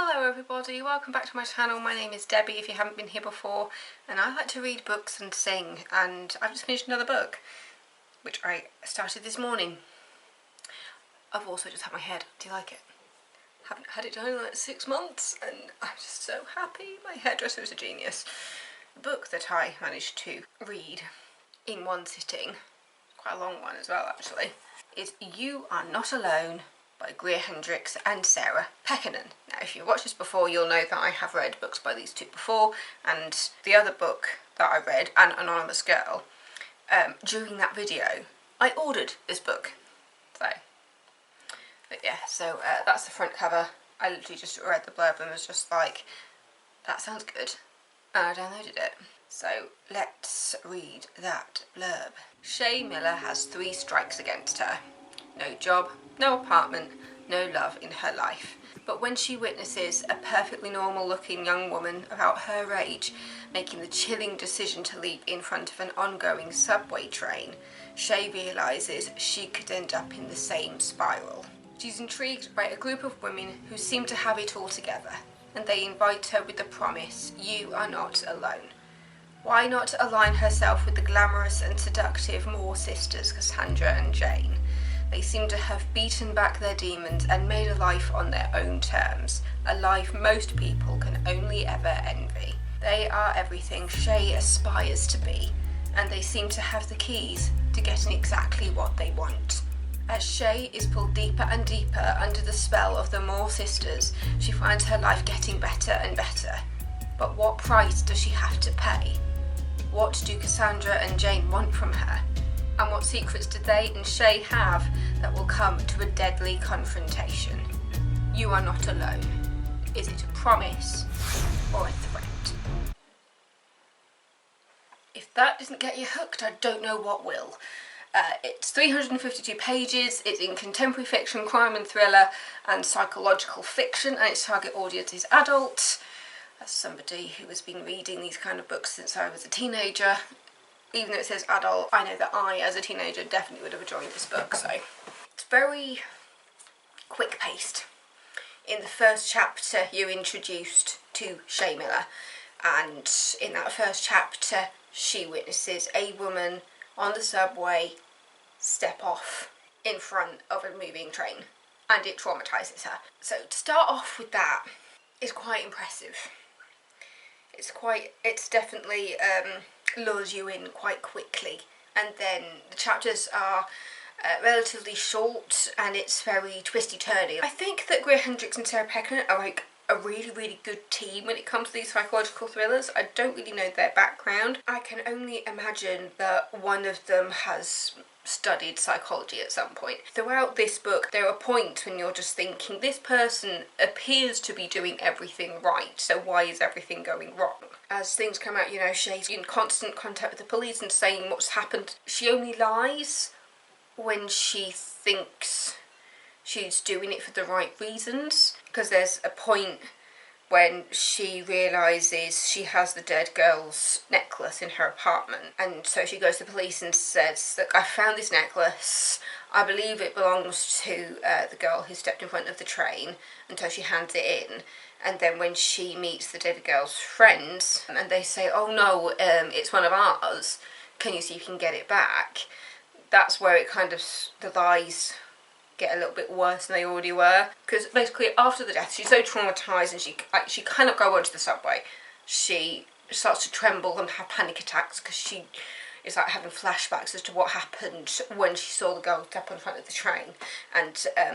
Hello everybody, welcome back to my channel. My name is Debbie if you haven't been here before, and I like to read books and sing, and I've just finished another book which I started this morning. I've also just had my hair done. Do you like it? Haven't had it done in like 6 months and I'm just so happy. My hairdresser is a genius. The book that I managed to read in one sitting, quite a long one as well actually, is You Are Not Alone by Greer, Hendricks and Sarah Pekkanen. Now if you've watched this before, you'll know that I have read books by these two before, and the other book that I read, An Anonymous Girl, during that video I ordered this book. But yeah, so that's the front cover. I literally just read the blurb and was just like, that sounds good, and I downloaded it. So let's read that blurb. Shay Miller has 3 strikes against her. No job, no apartment, no love in her life. But when she witnesses a perfectly normal looking young woman about her age making the chilling decision to leap in front of an ongoing subway train, Shay realises she could end up in the same spiral. She's intrigued by a group of women who seem to have it all together, and they invite her with the promise, you are not alone. Why not align herself with the glamorous and seductive Moore sisters Cassandra and Jane? They seem to have beaten back their demons and made a life on their own terms, a life most people can only ever envy. They are everything Shay aspires to be, and they seem to have the keys to getting exactly what they want. As Shay is pulled deeper and deeper under the spell of the Moore sisters, she finds her life getting better and better. But what price does she have to pay? What do Cassandra and Jane want from her? And what secrets do they and Shay have that will come to a deadly confrontation? You are not alone. Is it a promise or a threat? If that doesn't get you hooked, I don't know what will. It's 352 pages, it's in contemporary fiction, crime and thriller and psychological fiction, and its target audience is adults. As somebody who has been reading these kind of books since I was a teenager, even though it says adult, I know that I, as a teenager, definitely would have enjoyed this book. So it's very quick-paced. In the first chapter, you're introduced to Shay Miller, and in that first chapter, she witnesses a woman on the subway step off in front of a moving train, and it traumatises her. So to start off with that is quite impressive. It's definitely lures you in quite quickly, and then the chapters are relatively short and it's very twisty-turny. I think that Greer, Hendricks and Sarah Pekkanen are like a really, really good team when it comes to these psychological thrillers. I don't really know their background. I can only imagine that one of them has studied psychology at some point. Throughout this book, there are points when you're just thinking, this person appears to be doing everything right, so why is everything going wrong? As things come out, you know, Shay's in constant contact with the police and saying what's happened. She only lies when she thinks she's doing it for the right reasons, because there's a point when she realises she has the dead girl's necklace in her apartment, and so she goes to the police and says, look, I found this necklace, I believe it belongs to the girl who stepped in front of the train, and so she hands it in. And then when she meets the dead girl's friends and they say, oh no, it's one of ours, can you see if you can get it back? That's where it kind of, the lies get a little bit worse than they already were, because basically after the death she's so traumatised, and she cannot go onto the subway. She starts to tremble and have panic attacks because she is like having flashbacks as to what happened when she saw the girl step in front of the train. And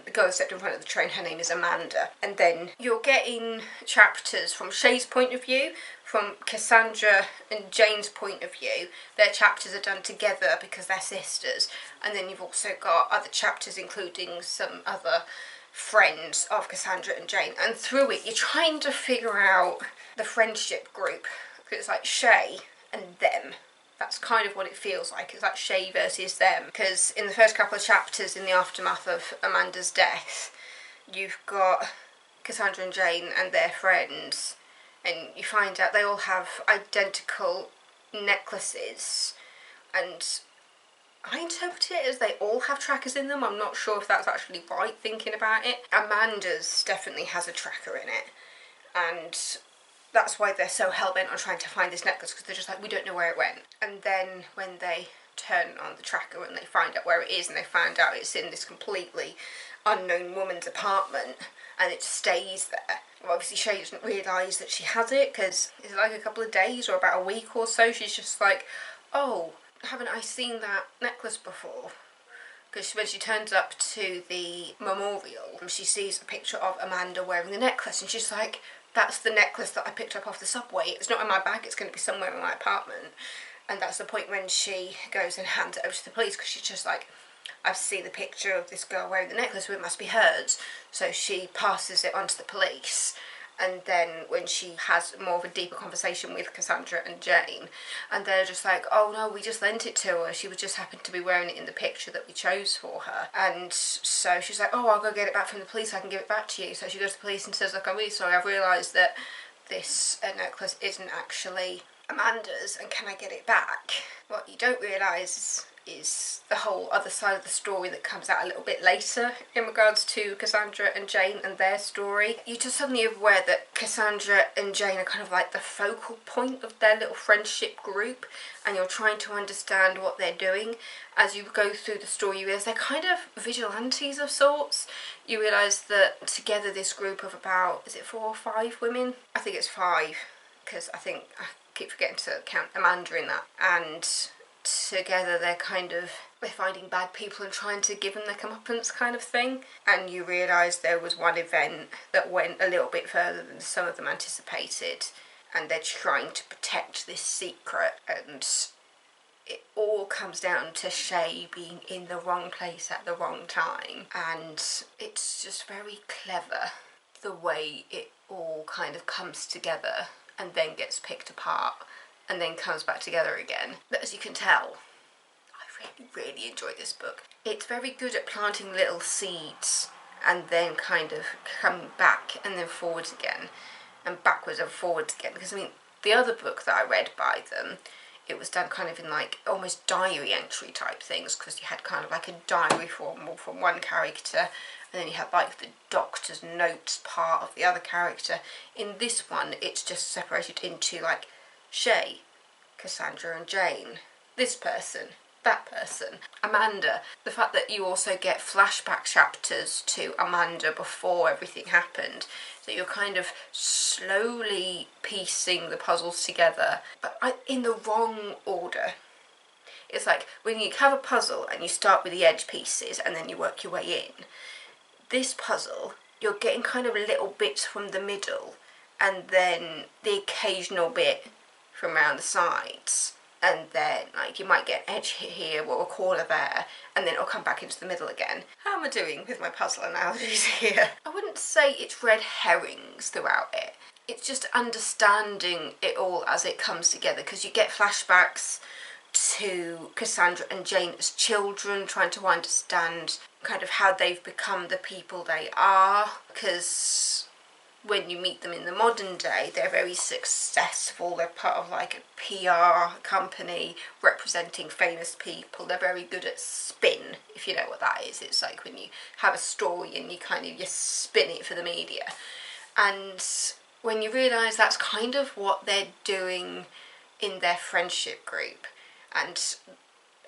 the girl who stepped in front of the train, her name is Amanda. And then you're getting chapters from Shay's point of view, from Cassandra and Jane's point of view. Their chapters are done together because they're sisters. And then you've also got other chapters including some other friends of Cassandra and Jane. And through it, you're trying to figure out the friendship group. It's like Shay and them. That's kind of what it feels like. It's like Shay versus them. Because in the first couple of chapters, in the aftermath of Amanda's death, you've got Cassandra and Jane and their friends, and you find out they all have identical necklaces, and I interpret it as they all have trackers in them. I'm not sure if that's actually right thinking about it. Amanda's definitely has a tracker in it, and that's why they're so hell-bent on trying to find this necklace, because they're just like, we don't know where it went. And then when they turn on the tracker and they find out where it is, and they find out it's in this completely unknown woman's apartment, and it stays there. Well, obviously Shay doesn't realise that she has it, because it's like a couple of days or about a week or so. She's just like, oh, haven't I seen that necklace before? Because when she turns up to the memorial, she sees a picture of Amanda wearing the necklace, and she's like, that's the necklace that I picked up off the subway. It's not in my bag, it's going to be somewhere in my apartment. And that's the point when she goes and hands it over to the police, because she's just like, I've seen the picture of this girl wearing the necklace, so it must be hers. So she passes it on to the police. And then when she has more of a deeper conversation with Cassandra and Jane, and they're just like, oh no, we just lent it to her, she just happened to be wearing it in the picture that we chose for her. And so she's like, oh, I'll go get it back from the police, I can give it back to you. So she goes to the police and says, look, I'm really sorry, I've realised that this necklace isn't actually Amanda's, and can I get it back? What you don't realise is the whole other side of the story that comes out a little bit later in regards to Cassandra and Jane and their story. You're just suddenly aware that Cassandra and Jane are kind of like the focal point of their little friendship group, and you're trying to understand what they're doing. As you go through the story, you realise they're kind of vigilantes of sorts. You realise that together this group of about, is it 4 or 5 women? I think it's 5, because I keep forgetting to count Amanda in that. And together they're finding bad people and trying to give them their comeuppance kind of thing. And you realise there was one event that went a little bit further than some of them anticipated, and they're trying to protect this secret, and it all comes down to Shay being in the wrong place at the wrong time. And it's just very clever the way it all kind of comes together and then gets picked apart and then comes back together again. But as you can tell, I really enjoyed this book. It's very good at planting little seeds and then kind of coming back and then forwards again and backwards and forwards again. Because I mean, the other book that I read by them, it was done kind of in like almost diary entry type things, because you had kind of like a diary from one character, and then you had like the doctor's notes part of the other character. In this one, it's just separated into like Shay, Cassandra and Jane, this person, that person, Amanda. The fact that you also get flashback chapters to Amanda before everything happened, so you're kind of slowly piecing the puzzles together, but in the wrong order. It's like when you have a puzzle and you start with the edge pieces and then you work your way in. This puzzle, you're getting kind of little bits from the middle and then the occasional bit from around the sides, and then like you might get an edge here or a corner there, and then it'll come back into the middle again. How am I doing with my puzzle analogies here? I wouldn't say it's red herrings throughout it. It's just understanding it all as it comes together, because you get flashbacks to Cassandra and Jane as children, trying to understand kind of how they've become the people they are, because when you meet them in the modern day, they're very successful. They're part of like a PR company representing famous people. They're very good at spin, if you know what that is. It's like when you have a story and you spin it for the media. And when you realise that's kind of what they're doing in their friendship group, and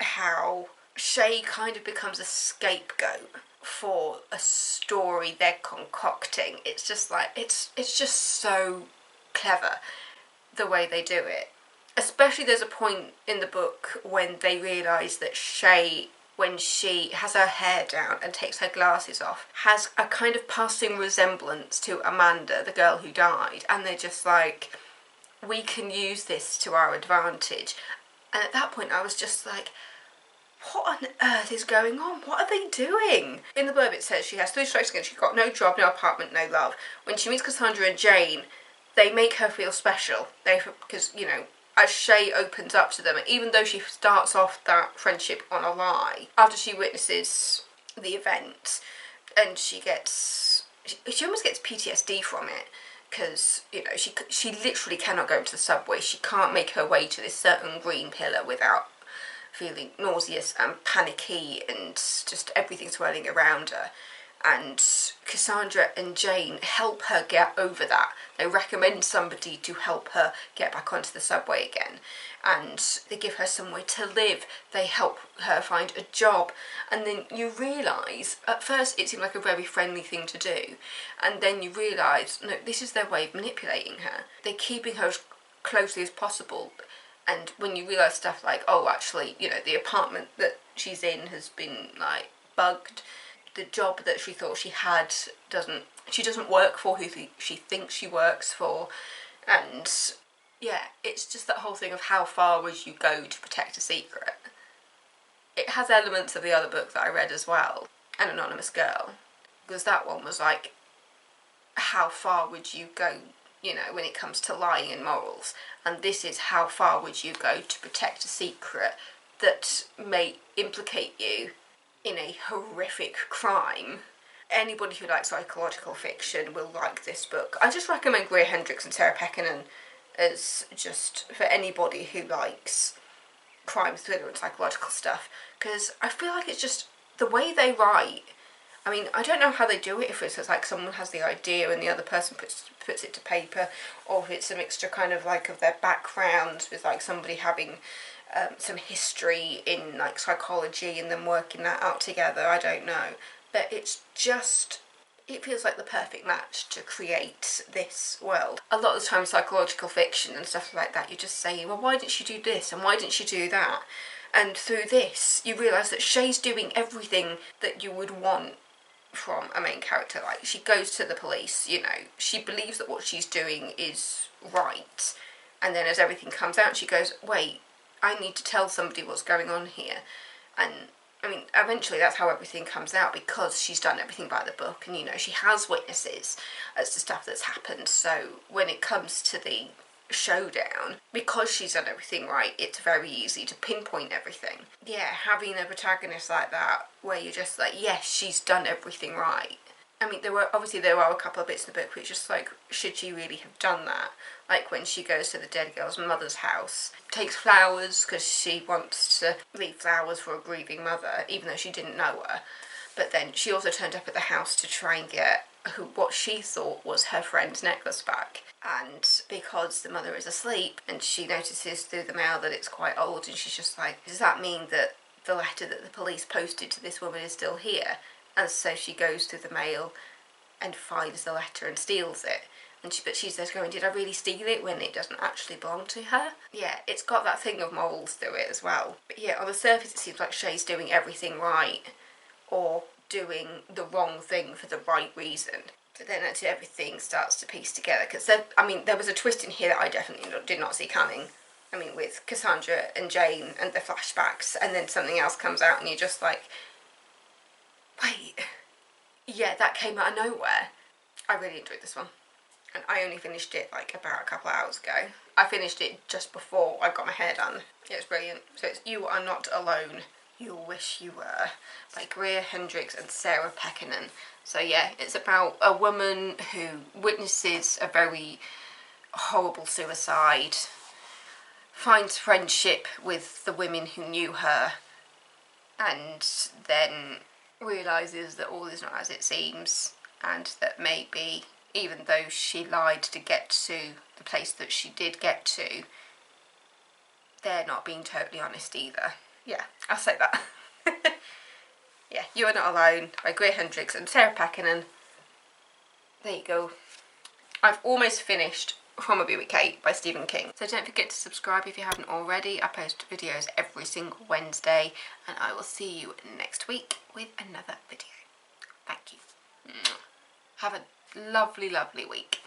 how Shay kind of becomes a scapegoat for a story they're concocting. It's just like, it's just so clever the way they do it. Especially there's a point in the book when they realise that Shay, when she has her hair down and takes her glasses off, has a kind of passing resemblance to Amanda, the girl who died, and they're just like, we can use this to our advantage. And at that point I was just like, what on earth is going on? What are they doing? In the blurb it says she has 3 strikes against. She's got no job, no apartment, no love. When she meets Cassandra and Jane, they make her feel special. Because, you know, as Shay opens up to them, even though she starts off that friendship on a lie, after she witnesses the event, and she almost gets PTSD from it. Because, you know, she literally cannot go into the subway. She can't make her way to this certain green pillar without feeling nauseous and panicky and just everything swirling around her. And Cassandra and Jane help her get over that. They recommend somebody to help her get back onto the subway again, and they give her somewhere to live. They help her find a job, and then you realise, at first it seemed like a very friendly thing to do, and then you realise, no, this is their way of manipulating her. They're keeping her as closely as possible, and when you realise stuff like, oh, actually, you know, the apartment that she's in has been, like, bugged, the job that she thought she had doesn't work for who she thinks she works for, and yeah, it's just that whole thing of how far would you go to protect a secret. It has elements of the other book that I read as well, An Anonymous Girl, because that one was like, how far would you go, you know, when it comes to lying and morals, and this is how far would you go to protect a secret that may implicate you in a horrific crime. Anybody who likes psychological fiction will like this book. I just recommend Greer, Hendricks and Sarah Pekkanen as just for anybody who likes crime, thriller and psychological stuff, because I feel like it's just the way they write. I mean, I don't know how they do it, if it's like someone has the idea and the other person puts it to paper, or if it's a mixture kind of like of their backgrounds with like somebody having some history in like psychology and then working that out together. I don't know, but it's just, it feels like the perfect match to create this world. A lot of the time psychological fiction and stuff like that, you're just saying, well, why didn't she do this and why didn't she do that? And through this you realise that Shay's doing everything that you would want from a main character. Like, she goes to the police, you know, she believes that what she's doing is right, and then as everything comes out she goes, wait, I need to tell somebody what's going on here. And I mean, eventually that's how everything comes out, because she's done everything by the book, and you know, she has witnesses as to stuff that's happened. So when it comes to the showdown, because she's done everything right, it's very easy to pinpoint everything. Yeah, having a protagonist like that, where you're just like, yes, she's done everything right. I mean, there were a couple of bits in the book which just like, should she really have done that? Like when she goes to the dead girl's mother's house, takes flowers because she wants to leave flowers for a grieving mother, even though she didn't know her. But then she also turned up at the house to try and get what she thought was her friend's necklace back. And because the mother is asleep and she notices through the mail that it's quite old, and she's just like, does that mean that the letter that the police posted to this woman is still here? And so she goes through the mail and finds the letter and steals it. But she's just going, did I really steal it when it doesn't actually belong to her? Yeah, it's got that thing of morals through it as well. But yeah, on the surface it seems like Shay's doing everything right, or doing the wrong thing for the right reason. But then actually everything starts to piece together. Because there was a twist in here that I definitely did not see coming. I mean, with Cassandra and Jane and the flashbacks, and then something else comes out and you're just like, wait, yeah, that came out of nowhere. I really enjoyed this one, and I only finished it like about a couple of hours ago. I finished it just before I got my hair done. It was brilliant. So it's You Are Not Alone, You'll Wish You Were, by Greer, Hendricks and Sarah Pekkanen. So yeah, it's about a woman who witnesses a very horrible suicide, finds friendship with the women who knew her, and then realises that all is not as it seems, and that maybe, even though she lied to get to the place that she did get to, they're not being totally honest either. Yeah, I'll say that. Yeah, You Are Not Alone by Greer, Hendricks and Sarah Pekkanen. There you go. I've almost finished From a Bee with Kate by Stephen King. So don't forget to subscribe if you haven't already. I post videos every single Wednesday, and I will see you next week with another video. Thank you. Have a lovely, lovely week.